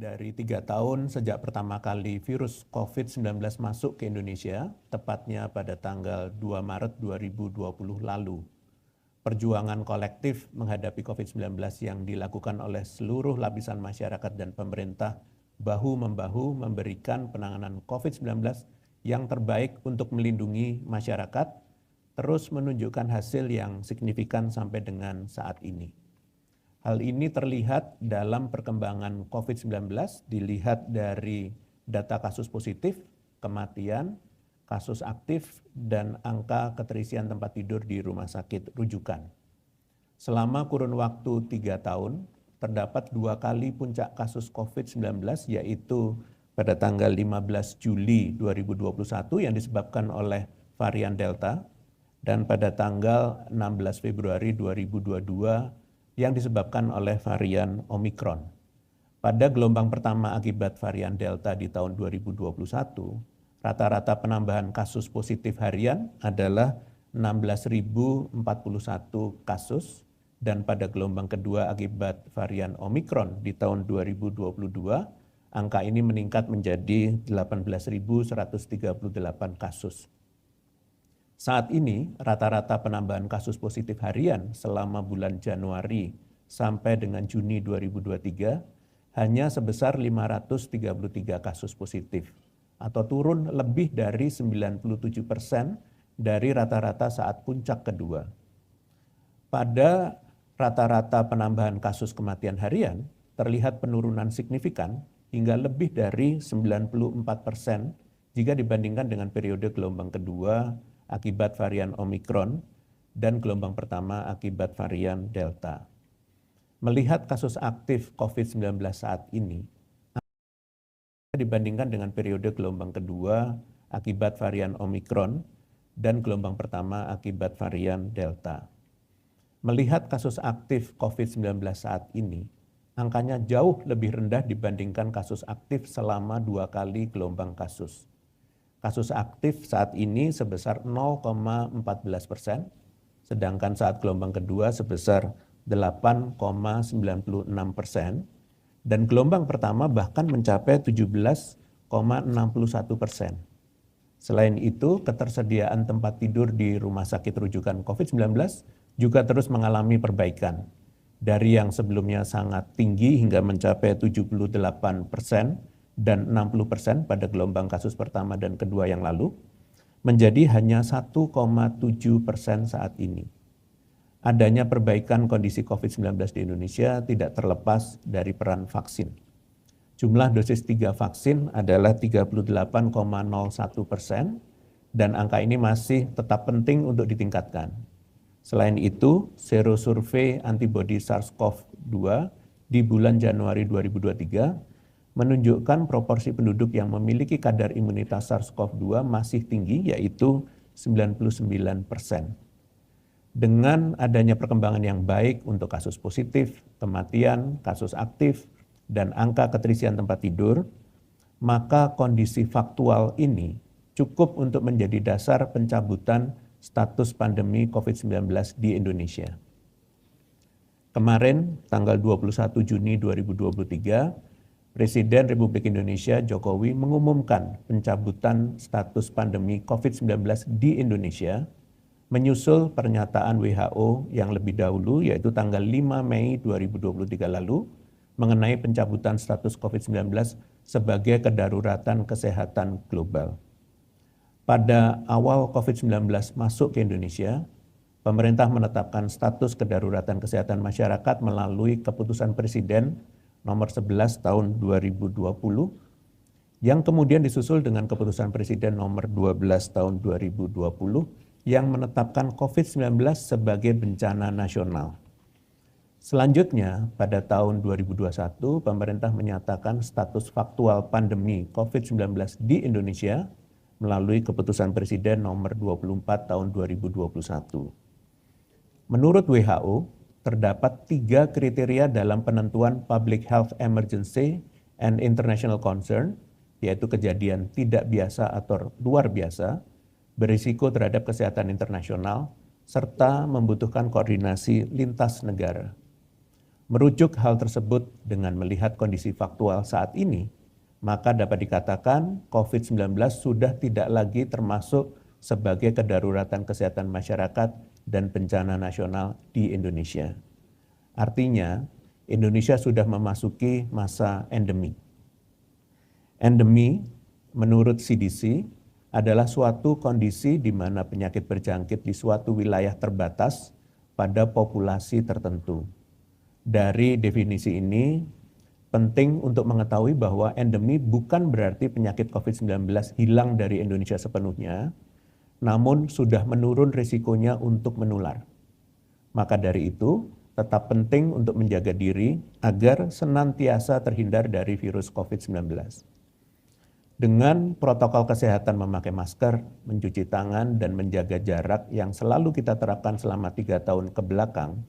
Dari 3 tahun sejak pertama kali virus COVID-19 masuk ke Indonesia, tepatnya pada tanggal 2 Maret 2020 lalu, perjuangan kolektif menghadapi COVID-19 yang dilakukan oleh seluruh lapisan masyarakat dan pemerintah bahu-membahu memberikan penanganan COVID-19 yang terbaik untuk melindungi masyarakat, terus menunjukkan hasil yang signifikan sampai dengan saat ini. Hal ini terlihat dalam perkembangan COVID-19, dilihat dari data kasus positif, kematian, kasus aktif, dan angka keterisian tempat tidur di rumah sakit rujukan. Selama kurun waktu 3 tahun, terdapat 2 kali puncak kasus COVID-19, yaitu pada tanggal 15 Juli 2021 yang disebabkan oleh varian Delta, dan pada tanggal 16 Februari 2022 yang disebabkan oleh varian Omikron. Pada gelombang pertama akibat varian Delta di tahun 2021, rata-rata penambahan kasus positif harian adalah 16.041 kasus, dan pada gelombang kedua akibat varian Omikron di tahun 2022, angka ini meningkat menjadi 18.138 kasus. Saat ini, rata-rata penambahan kasus positif harian selama bulan Januari sampai dengan Juni 2023 hanya sebesar 533 kasus positif, atau turun lebih dari 97% dari rata-rata saat puncak kedua. Pada rata-rata penambahan kasus kematian harian, terlihat penurunan signifikan hingga lebih dari 94% jika dibandingkan dengan periode gelombang kedua akibat varian Omikron dan gelombang pertama akibat varian Delta. Melihat kasus aktif COVID-19 saat ini, dibandingkan dengan periode gelombang kedua akibat varian Omikron dan gelombang pertama akibat varian Delta. Melihat kasus aktif COVID-19 saat ini, angkanya jauh lebih rendah dibandingkan kasus aktif selama 2 kali gelombang kasus. Kasus aktif saat ini sebesar 0,14%, sedangkan saat gelombang kedua sebesar 8,96%, dan gelombang pertama bahkan mencapai 17,61%. Selain itu, ketersediaan tempat tidur di rumah sakit rujukan COVID-19 juga terus mengalami perbaikan. Dari yang sebelumnya sangat tinggi hingga mencapai 78% dan 60% pada gelombang kasus pertama dan kedua yang lalu, menjadi hanya 1,7% saat ini. Adanya perbaikan kondisi COVID-19 di Indonesia tidak terlepas dari peran vaksin. Jumlah dosis 3 vaksin adalah 38,01%, dan angka ini masih tetap penting untuk ditingkatkan. Selain itu, serosurvei antibodi SARS-CoV-2 di bulan Januari 2023 menunjukkan proporsi penduduk yang memiliki kadar imunitas SARS-CoV-2 masih tinggi, yaitu 99%. Dengan adanya perkembangan yang baik untuk kasus positif, kematian, kasus aktif, dan angka keterisian tempat tidur, maka kondisi faktual ini cukup untuk menjadi dasar pencabutan status pandemi COVID-19 di Indonesia. Kemarin, tanggal 21 Juni 2023, Presiden Republik Indonesia Jokowi mengumumkan pencabutan status pandemi COVID-19 di Indonesia, menyusul pernyataan WHO yang lebih dahulu, yaitu tanggal 5 Mei 2023 lalu, mengenai pencabutan status COVID-19 sebagai kedaruratan kesehatan global. Pada awal COVID-19 masuk ke Indonesia, pemerintah menetapkan status kedaruratan kesehatan masyarakat melalui keputusan Presiden nomor 11 tahun 2020, yang kemudian disusul dengan keputusan Presiden nomor 12 tahun 2020 yang menetapkan COVID-19 sebagai bencana nasional. Selanjutnya, pada tahun 2021, pemerintah menyatakan status faktual pandemi COVID-19 di Indonesia melalui keputusan Presiden nomor 24 tahun 2021. Menurut WHO, terdapat 3 kriteria dalam penentuan Public Health Emergency and International Concern, yaitu kejadian tidak biasa atau luar biasa, berisiko terhadap kesehatan internasional, serta membutuhkan koordinasi lintas negara. Merujuk hal tersebut dengan melihat kondisi faktual saat ini, maka dapat dikatakan COVID-19 sudah tidak lagi termasuk sebagai kedaruratan kesehatan masyarakat dan bencana nasional di Indonesia. Artinya, Indonesia sudah memasuki masa endemi. Endemi, menurut CDC, adalah suatu kondisi di mana penyakit berjangkit di suatu wilayah terbatas pada populasi tertentu. Dari definisi ini, penting untuk mengetahui bahwa endemi bukan berarti penyakit COVID-19 hilang dari Indonesia sepenuhnya, namun sudah menurun risikonya untuk menular. Maka dari itu, tetap penting untuk menjaga diri agar senantiasa terhindar dari virus COVID-19. Dengan protokol kesehatan memakai masker, mencuci tangan, dan menjaga jarak yang selalu kita terapkan selama 3 tahun ke belakang,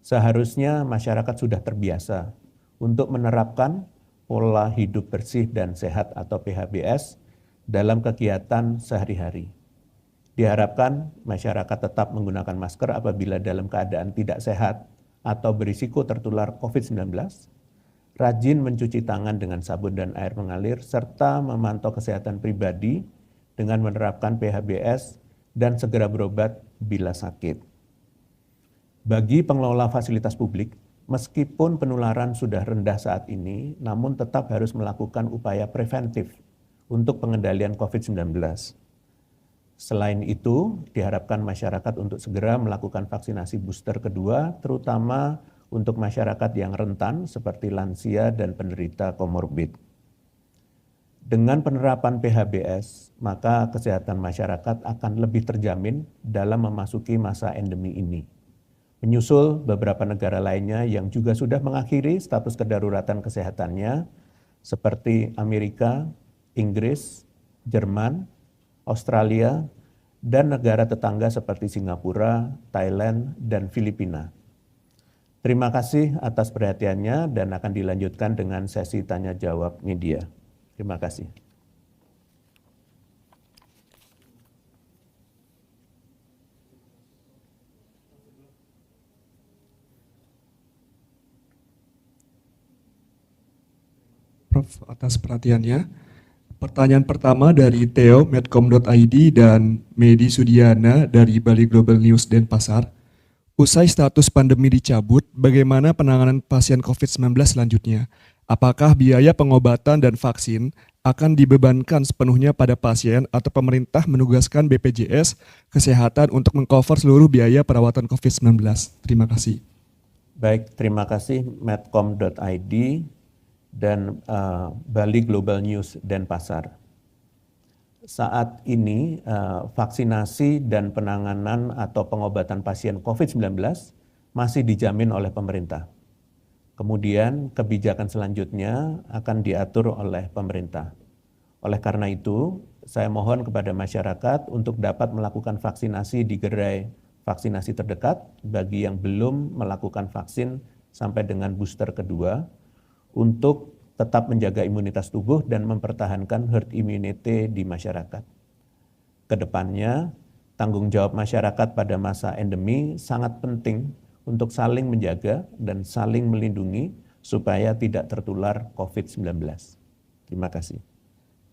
seharusnya masyarakat sudah terbiasa untuk menerapkan pola hidup bersih dan sehat atau PHBS dalam kegiatan sehari-hari. Diharapkan masyarakat tetap menggunakan masker apabila dalam keadaan tidak sehat atau berisiko tertular COVID-19, rajin mencuci tangan dengan sabun dan air mengalir, serta memantau kesehatan pribadi dengan menerapkan PHBS dan segera berobat bila sakit. Bagi pengelola fasilitas publik, meskipun penularan sudah rendah saat ini, namun tetap harus melakukan upaya preventif untuk pengendalian COVID-19. Selain itu, diharapkan masyarakat untuk segera melakukan vaksinasi booster kedua, terutama untuk masyarakat yang rentan seperti lansia dan penderita komorbid. Dengan penerapan PHBS, maka kesehatan masyarakat akan lebih terjamin dalam memasuki masa endemi ini. Menyusul beberapa negara lainnya yang juga sudah mengakhiri status kedaruratan kesehatannya, seperti Amerika, Inggris, Jerman, Australia, dan negara tetangga seperti Singapura, Thailand, dan Filipina. Terima kasih atas perhatiannya dan akan dilanjutkan dengan sesi tanya-jawab media. Terima kasih. Prof, atas perhatiannya. Pertanyaan pertama dari Theo, medcom.id, dan Medi Sudiana dari Bali Global News Denpasar. Usai status pandemi dicabut, bagaimana penanganan pasien COVID-19 selanjutnya? Apakah biaya pengobatan dan vaksin akan dibebankan sepenuhnya pada pasien atau pemerintah menugaskan BPJS Kesehatan untuk mengcover seluruh biaya perawatan COVID-19? Terima kasih. Baik, terima kasih medcom.id dan Bali Global News Denpasar. Saat ini vaksinasi dan penanganan atau pengobatan pasien COVID-19 masih dijamin oleh pemerintah. Kemudian kebijakan selanjutnya akan diatur oleh pemerintah. Oleh karena itu, saya mohon kepada masyarakat untuk dapat melakukan vaksinasi di gerai vaksinasi terdekat bagi yang belum melakukan vaksin sampai dengan booster kedua untuk tetap menjaga imunitas tubuh dan mempertahankan herd immunity di masyarakat. Kedepannya, tanggung jawab masyarakat pada masa endemi sangat penting untuk saling menjaga dan saling melindungi supaya tidak tertular COVID-19. Terima kasih.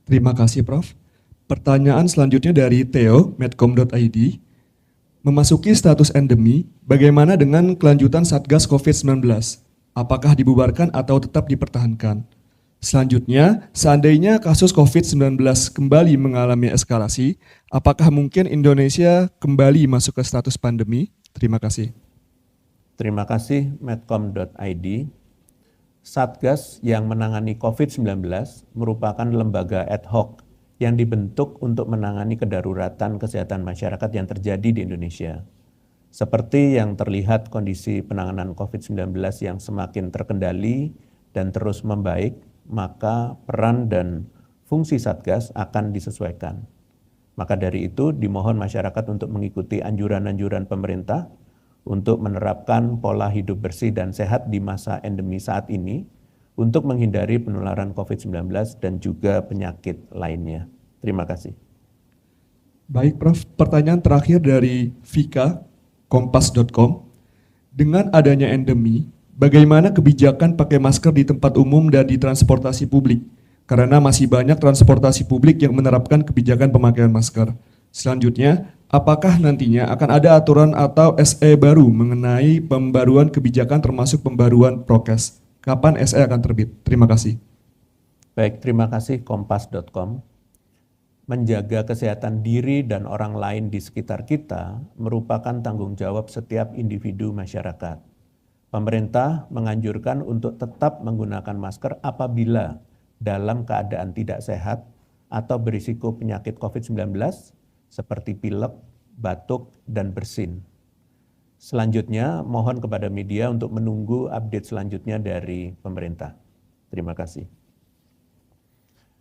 Terima kasih, Prof. Pertanyaan selanjutnya dari Theo, medcom.id. Memasuki status endemi, bagaimana dengan kelanjutan Satgas COVID-19? Apakah dibubarkan atau tetap dipertahankan? Selanjutnya, seandainya kasus COVID-19 kembali mengalami eskalasi, apakah mungkin Indonesia kembali masuk ke status pandemi? Terima kasih. Terima kasih medcom.id. Satgas yang menangani COVID-19 merupakan lembaga ad hoc yang dibentuk untuk menangani kedaruratan kesehatan masyarakat yang terjadi di Indonesia. Seperti yang terlihat kondisi penanganan COVID-19 yang semakin terkendali dan terus membaik, maka peran dan fungsi Satgas akan disesuaikan. Maka dari itu dimohon masyarakat untuk mengikuti anjuran-anjuran pemerintah untuk menerapkan pola hidup bersih dan sehat di masa endemi saat ini untuk menghindari penularan COVID-19 dan juga penyakit lainnya. Terima kasih. Baik, Prof. Pertanyaan terakhir dari Vika, kompas.com. Dengan adanya endemi, bagaimana kebijakan pakai masker di tempat umum dan di transportasi publik? Karena masih banyak transportasi publik yang menerapkan kebijakan pemakaian masker. Selanjutnya, apakah nantinya akan ada aturan atau SE baru mengenai pembaruan kebijakan termasuk pembaruan prokes? Kapan SE akan terbit? Terima kasih. Baik, terima kasih kompas.com. Menjaga kesehatan diri dan orang lain di sekitar kita merupakan tanggung jawab setiap individu masyarakat. Pemerintah menganjurkan untuk tetap menggunakan masker apabila dalam keadaan tidak sehat atau berisiko penyakit COVID-19 seperti pilek, batuk, dan bersin. Selanjutnya, mohon kepada media untuk menunggu update selanjutnya dari pemerintah. Terima kasih.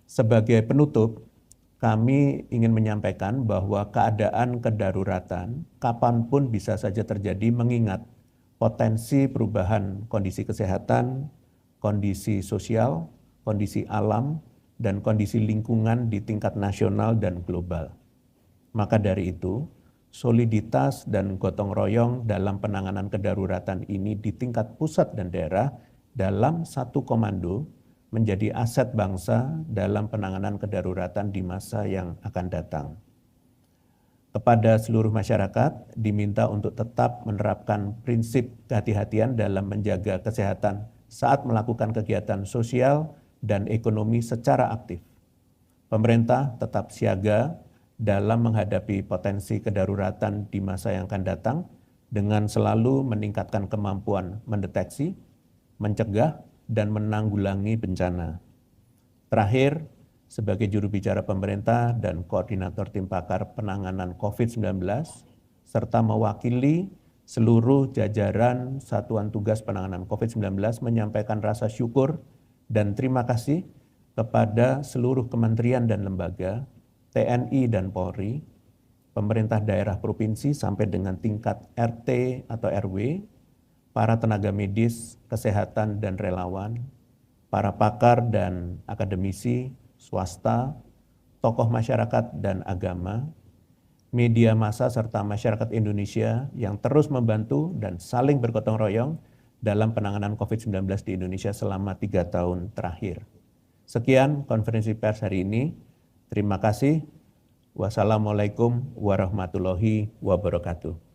Sebagai penutup, kami ingin menyampaikan bahwa keadaan kedaruratan kapanpun bisa saja terjadi mengingat potensi perubahan kondisi kesehatan, kondisi sosial, kondisi alam, dan kondisi lingkungan di tingkat nasional dan global. Maka dari itu, soliditas dan gotong royong dalam penanganan kedaruratan ini di tingkat pusat dan daerah dalam satu komando menjadi aset bangsa dalam penanganan kedaruratan di masa yang akan datang. Kepada seluruh masyarakat diminta untuk tetap menerapkan prinsip kehati-hatian dalam menjaga kesehatan saat melakukan kegiatan sosial dan ekonomi secara aktif. Pemerintah tetap siaga dalam menghadapi potensi kedaruratan di masa yang akan datang dengan selalu meningkatkan kemampuan mendeteksi, mencegah, dan menanggulangi bencana. Terakhir, sebagai juru bicara pemerintah dan koordinator tim pakar penanganan COVID-19, serta mewakili seluruh jajaran Satuan Tugas Penanganan COVID-19 menyampaikan rasa syukur dan terima kasih kepada seluruh kementerian dan lembaga, TNI dan Polri, pemerintah daerah provinsi sampai dengan tingkat RT atau RW, para tenaga medis, kesehatan, dan relawan, para pakar dan akademisi, swasta, tokoh masyarakat dan agama, media massa serta masyarakat Indonesia yang terus membantu dan saling bergotong royong dalam penanganan COVID-19 di Indonesia selama 3 tahun terakhir. Sekian konferensi pers hari ini. Terima kasih. Wassalamualaikum warahmatullahi wabarakatuh.